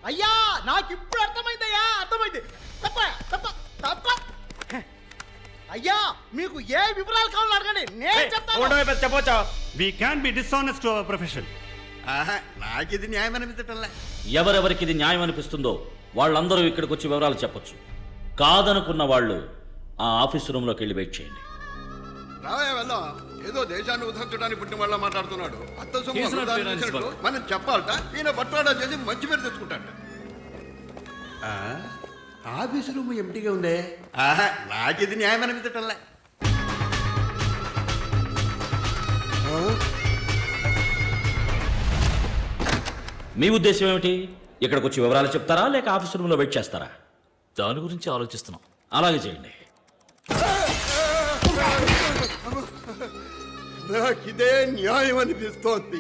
అయ్యా నాకు ఇప్పుడు అర్థమైందయ్యా, అర్థమైంది. తప్ప తప్ప తప్ప. అయ్యా మీకు ఏ వివరాలు కావాలో అడగండి, నేను చెప్తాను. చెప్పొచ్చా? We can't be dishonest to our profession. నాకు ఇది న్యాయం అనిపించటంలే. ఎవరెవరికి ఇది న్యాయం అనిపిస్తుందో వాళ్ళందరూ ఇక్కడికి వచ్చి వివరాలు చెప్పొచ్చు. కాదనుకున్న వాళ్ళు ఆ ఆఫీస్ రూమ్లోకి వెళ్ళి వెయిట్ చేయండి. రావయ్య వెళ్దాం. ఏదో దేశాన్ని ఉద్ధరించడానికి పుట్టిన వాళ్ళ మాట్లాడుతున్నాడు. అత్త సొమ్ము మనం చెప్పాలట. ఈయన బట్వాడా చేసి మంచి పేరు తెచ్చుకుంటాడు. ఆఫీసు రూమ్ ఎంటీగా ఉందే. నాకు ఇది న్యాయం అనిపించటంలే. మీ ఉద్దేశం ఏమిటి? ఇక్కడికి వచ్చి వివరాలు చెప్తారా లేక ఆఫీస్ రూమ్లో వెయిట్ చేస్తారా? దాని గురించి ఆలోచిస్తున్నాం. అలాగే చేయండి. నాకు ఇదే న్యాయం అనిపిస్తోంది.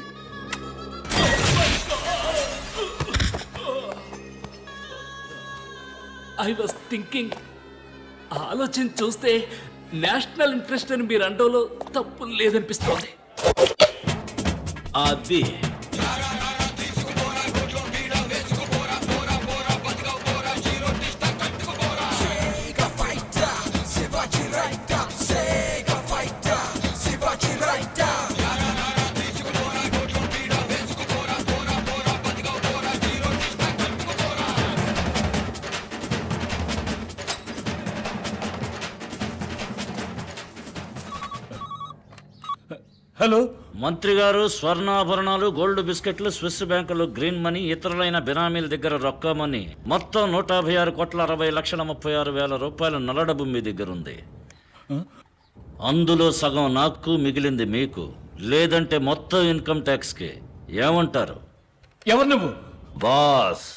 ఐ వాస్ థింకింగ్, ఆలోచించి చూస్తే నేషనల్ ఇంట్రెస్ట్ అని మీరు అండంలో తప్పు లేదనిపిస్తోంది. అది హలో మంత్రి గారు, స్వర్ణాభరణాలు, గోల్డ్ బిస్కెట్లు, స్విస్ బ్యాంకులు, గ్రీన్ మనీ, ఇతరులైన బినామీల దగ్గర రొక్కమని మొత్తం 156,60,36,30,000 రూపాయల నల్లడబ్బు మీ దగ్గర ఉంది. అందులో సగం నాకు, మిగిలింది మీకు. లేదంటే మొత్తం ఇన్కమ్ ట్యాక్స్ కి. ఏమంటారు? ఎవరు నువ్వు? బాస్.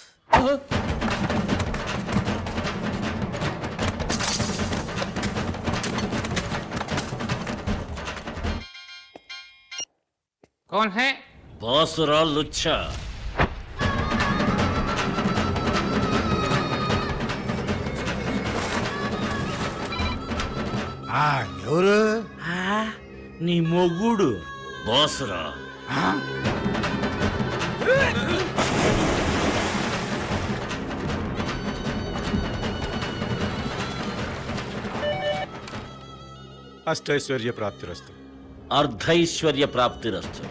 कौन है? బాసురా లుచ్చా. ఎవరు? నీ మొగుడు బాసురా. అష్టైశ్వర్య ప్రాప్తిరస్తు. అర్ధైశ్వర్య ప్రాప్తిరస్తు.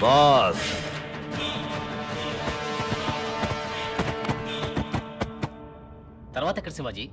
బాస్. తర్వాత ఎక్కడ శివాజీ?